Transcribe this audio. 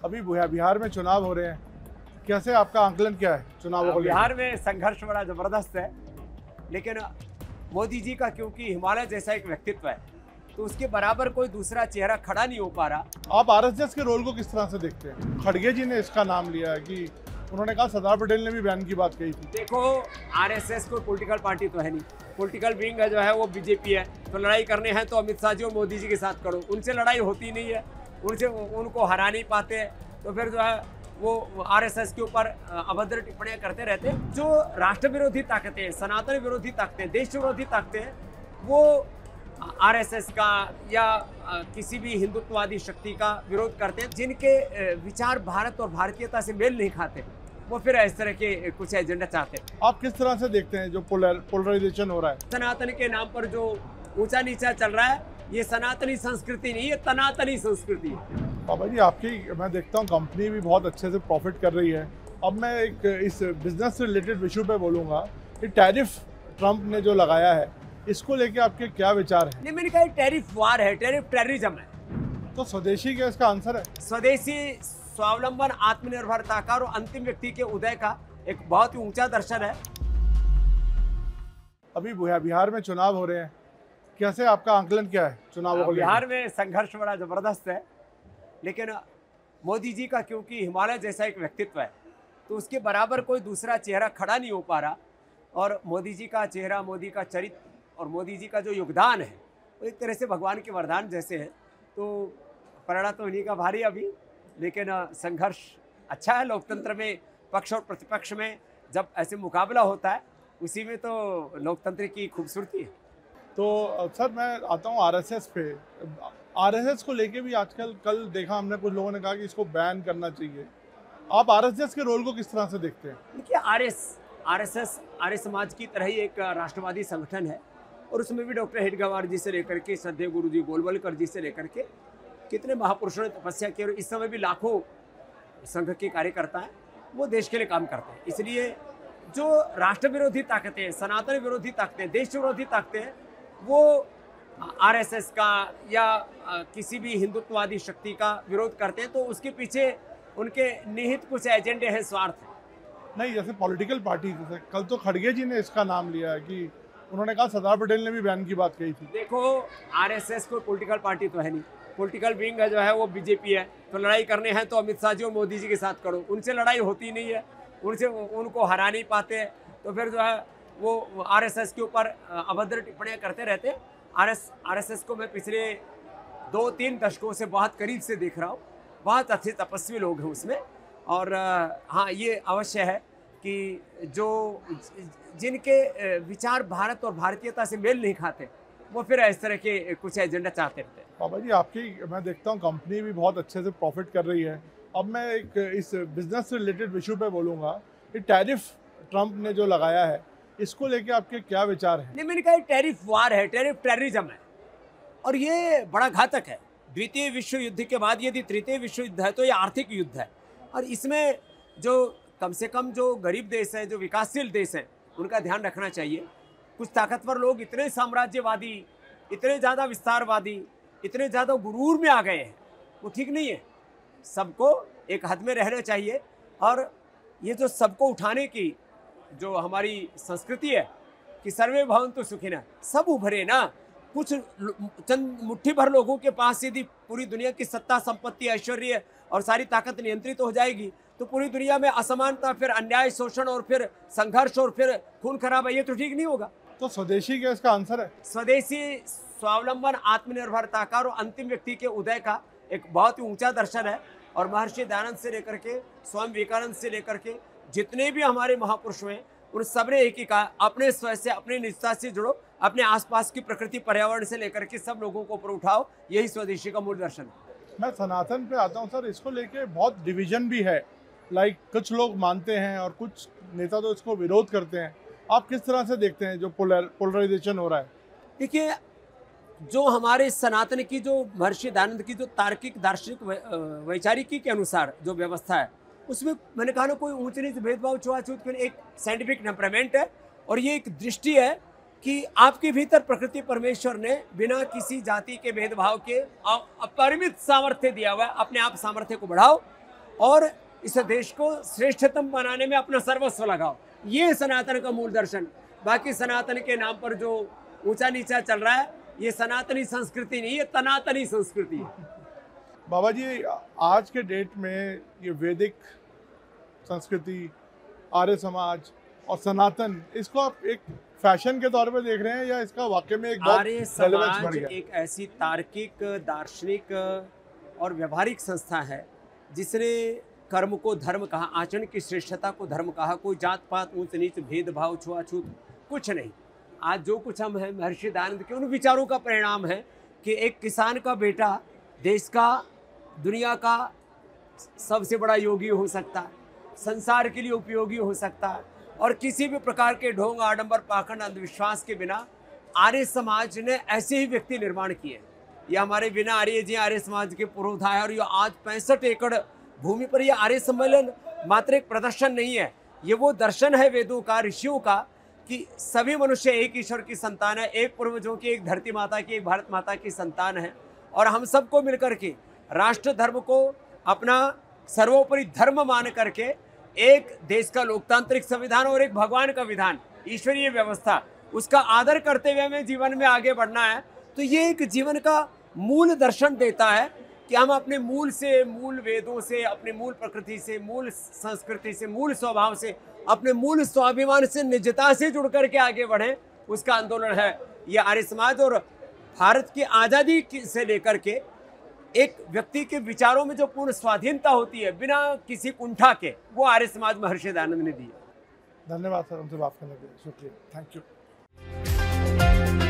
अभी बिहार में चुनाव हो रहे हैं, कैसे आपका आंकलन क्या है चुनावों को लेकर? बिहार में संघर्ष बड़ा जबरदस्त है, लेकिन मोदी जी का क्योंकि हिमालय जैसा एक व्यक्तित्व है तो उसके बराबर कोई दूसरा चेहरा खड़ा नहीं हो पा रहा। आप आरएसएस के रोल को किस तरह से देखते हैं? खड़गे जी ने इसका नाम लिया है कि उन्होंने कहा, सरदार पटेल ने भी बैन की बात कही थी। देखो, आरएसएस कोई पॉलिटिकल पार्टी तो है नहीं, पॉलिटिकल विंग है जो है वो बीजेपी है। तो लड़ाई करने हैं तो अमित शाह जी और मोदी जी के साथ करो, उनसे लड़ाई होती नहीं है, उनको हरा नहीं पाते, तो फिर जो है वो आरएसएस के ऊपर अभद्र टिप्पणियां करते रहते हैं। जो राष्ट्र विरोधी ताकतें, सनातन विरोधी ताकतें, देश विरोधी ताकतें, वो आरएसएस का या किसी भी हिंदुत्ववादी शक्ति का विरोध करते हैं। जिनके विचार भारत और भारतीयता से मेल नहीं खाते, वो फिर इस तरह के कुछ एजेंडा चाहते हैं। आप किस तरह से देखते हैं जो पोलराइजेशन हो रहा है? सनातन के नाम पर जो ऊंचा नीचा चल रहा है, ये सनातनी संस्कृति नहीं, ये तनातनी संस्कृति है। बाबा जी, आपकी मैं देखता हूँ कंपनी भी बहुत अच्छे से प्रॉफिट कर रही है। अब मैं एक इस बिजनेस से रिलेटेड इशू पे बोलूँगा कि टैरिफ ट्रंप ने जो लगाया है, इसको लेके आपके क्या विचार हैं? नहीं, मैंने कहा टैरिफ वार है, टैरिफ टेररिज्म है। तो स्वदेशी क्या इसका आंसर है? स्वदेशी, स्वावलंबन, आत्मनिर्भरता का और अंतिम व्यक्ति के उदय का एक बहुत ही ऊंचा दर्शन है। अभी बिहार में चुनाव हो रहे हैं, कैसे आपका आंकलन क्या है चुनावों को लेकर? बिहार में संघर्ष बड़ा जबरदस्त है, लेकिन मोदी जी का क्योंकि हिमालय जैसा एक व्यक्तित्व है तो उसके बराबर कोई दूसरा चेहरा खड़ा नहीं हो पा रहा। और मोदी जी का चेहरा, मोदी का चरित्र और मोदी जी का जो योगदान है वो एक तरह से भगवान के वरदान जैसे है। तो पलड़ा तो इन्हीं का भारी अभी, लेकिन संघर्ष अच्छा है। लोकतंत्र में पक्ष और प्रतिपक्ष में जब ऐसे मुकाबला होता है, उसी में तो लोकतंत्र की खूबसूरती है। तो सर, मैं आता हूँ आरएसएस पे। आरएसएस को लेके भी आजकल, कल देखा हमने, कुछ लोगों ने कहा कि इसको बैन करना चाहिए। आप आरएसएस के रोल को किस तरह से देखते हैं? देखिए, आरएसएस आर्य समाज की तरह ही एक राष्ट्रवादी संगठन है, और उसमें भी डॉक्टर हेडगेवार जी से लेकर के श्रद्धेय गुरु जी गोलवलकर जी से लेकर के कितने महापुरुषों ने तपस्या की, और इस समय भी लाखों संघ के कार्यकर्ता हैं, वो देश के लिए काम करते हैं। इसलिए जो राष्ट्र विरोधी ताकतें, सनातन विरोधी ताकतें, देश विरोधी ताकतें, वो आरएसएस का या किसी भी हिंदुत्ववादी शक्ति का विरोध करते हैं, तो उसके पीछे उनके निहित कुछ एजेंडे हैं, स्वार्थ है। नहीं, जैसे पॉलिटिकल पार्टी, जैसे कल तो खड़गे जी ने इसका नाम लिया है कि उन्होंने कहा, सरदार पटेल ने भी बैन की बात कही थी। देखो, आरएसएस कोई पॉलिटिकल पार्टी तो है नहीं, पॉलिटिकल विंग है जो है वो बीजेपी है। तो लड़ाई करने हैं तो अमित शाह जी और मोदी जी के साथ करो, उनसे लड़ाई होती नहीं है, उनको हरा नहीं पाते, तो फिर जो है वो आरएसएस के ऊपर अभद्र टिप्पणियां करते रहते हैं। आरएसएस को मैं पिछले 2-3 दशकों से बहुत करीब से देख रहा हूँ। बहुत अच्छे तपस्वी लोग हैं उसमें, और हाँ, ये अवश्य है कि जिनके विचार भारत और भारतीयता से मेल नहीं खाते, वो फिर इस तरह के कुछ एजेंडा चाहते रहते हैं। बाबा जी, आपकी मैं देखता हूँ कंपनी भी बहुत अच्छे से प्रॉफिट कर रही है। अब मैं एक इस बिजनेस से रिलेटेड इशू पे बोलूँगा कि टैरिफ ट्रंप ने जो लगाया है, इसको लेके आपके क्या विचार हैं? नहीं, मैंने कहा टैरिफ वार है, टैरिफ टेररिज्म है, और ये बड़ा घातक है। द्वितीय विश्व युद्ध के बाद यदि तृतीय विश्व युद्ध है तो ये आर्थिक युद्ध है, और इसमें जो कम से कम जो गरीब देश है, जो विकासशील देश है, उनका ध्यान रखना चाहिए। कुछ ताकतवर लोग इतने साम्राज्यवादी, इतने ज़्यादा विस्तारवादी, इतने ज़्यादा गुरूर में आ गए हैं, वो ठीक नहीं है। सबको एक हद में रहना चाहिए, और ये जो सबको उठाने की जो हमारी संस्कृति है कि सर्वे भवन्तु सुखिनः, सब उभरे ना। कुछ चंद मुट्ठी भर लोगों के पास यदि पूरी दुनिया की सत्ता, संपत्ति, ऐश्वर्य और सारी ताकत नियंत्रित हो जाएगी, तो पूरी दुनिया में असमानता, फिर अन्याय, शोषण, और फिर संघर्ष, और फिर खून खराबा, ये तो ठीक नहीं होगा। तो स्वदेशी क्या इसका आंसर है? स्वदेशी, स्वावलंबन, आत्मनिर्भरता का और अंतिम व्यक्ति के उदय का एक बहुत ही ऊंचा दर्शन है। और महर्षि दयानंद से लेकर के स्वामी विवेकानंद से लेकर के जितने भी हमारे महापुरुष हैं, उन सब ने एक ही कहा, अपने स्वयं से, अपनी निजता से जुड़ो, अपने आसपास की प्रकृति, पर्यावरण से लेकर के सब लोगों को ऊपर उठाओ। यही स्वदेशी का मूल दर्शन है। मैं सनातन पे आता हूँ सर, इसको लेके बहुत डिवीजन भी है। कुछ लोग मानते हैं और कुछ नेता तो इसको विरोध करते हैं। आप किस तरह से देखते हैं जो पोलराइजेशन हो रहा है? देखिए, जो हमारे सनातन की, जो महर्षि दयानंद की जो तार्किक, दार्शनिक, वैचारिकी के अनुसार जो व्यवस्था है, उसमें मैंने कहा ना, कोई ऊंच नीच, भेदभाव, छुआछूत, एक साइंटिफिक टेम्परामेंट है, और ये एक दृष्टि है कि आपके भीतर प्रकृति परमेश्वर ने बिना किसी जाति के भेदभाव के अपरिमित सामर्थ्य दिया हुआ है। अपने आप सामर्थ्य को बढ़ाओ, और इस देश को श्रेष्ठतम बनाने में अपना सर्वस्व लगाओ। ये सनातन का मूल दर्शन। बाकी सनातन के नाम पर जो ऊंचा नीचा चल रहा है, ये सनातनी संस्कृति नहीं, ये तनातनी संस्कृति है। बाबा जी, आज के डेट में ये वैदिक संस्कृति, आर्य समाज और सनातन, इसको आप एक फैशन के तौर पे देख रहे हैं या इसका वाकई में एक आर्य बहुत रेलेवेंस बढ़ समाज गया? एक ऐसी तार्किक, दार्शनिक और व्यवहारिक संस्था है जिसने कर्म को धर्म कहा, आचरण की श्रेष्ठता को धर्म कहा। कोई जात पात, ऊंच नीच, भेदभाव, छुआछूत कुछ नहीं। आज जो कुछ हम हैं, महर्षि दयानंद के उन विचारों का परिणाम है कि एक किसान का बेटा देश का, दुनिया का सबसे बड़ा योगी हो सकता है, संसार के लिए उपयोगी हो सकता है, और किसी भी प्रकार के ढोंग, आडंबर, पाखंड, अंधविश्वास के बिना आर्य समाज ने ऐसे ही व्यक्ति निर्माण किए। ये हमारे बिना आर्य जी आर्य समाज के पुरोधा है। और ये आज 65 एकड़ भूमि पर ये आर्य सम्मेलन मात्र एक प्रदर्शन नहीं है, ये वो दर्शन है वेदों का, ऋषियों का, कि सभी मनुष्य एक ईश्वर की संतान है, एक पूर्वजों की, एक धरती माता की, एक भारत माता की संतान है। और हम सबको मिलकर के राष्ट्र धर्म को अपना सर्वोपरि धर्म मान करके एक देश का लोकतांत्रिक संविधान और एक भगवान का विधान, ईश्वरीय व्यवस्था, उसका आदर करते हुए हमें जीवन में आगे बढ़ना है। तो ये एक जीवन का मूल दर्शन देता है कि हम अपने मूल से, मूल वेदों से, अपने मूल प्रकृति से, मूल संस्कृति से, मूल स्वभाव से, अपने मूल स्वाभिमान से, निजता से जुड़ करके आगे बढ़ें। उसका आंदोलन है ये आर्य समाज। और भारत की आज़ादी से लेकर के एक व्यक्ति के विचारों में जो पूर्ण स्वाधीनता होती है बिना किसी कुंठा के, वो आर्य समाज महर्षि दयानंद ने दी है। धन्यवाद सर, हमसे बात करने के लिए शुक्रिया, थैंक यू।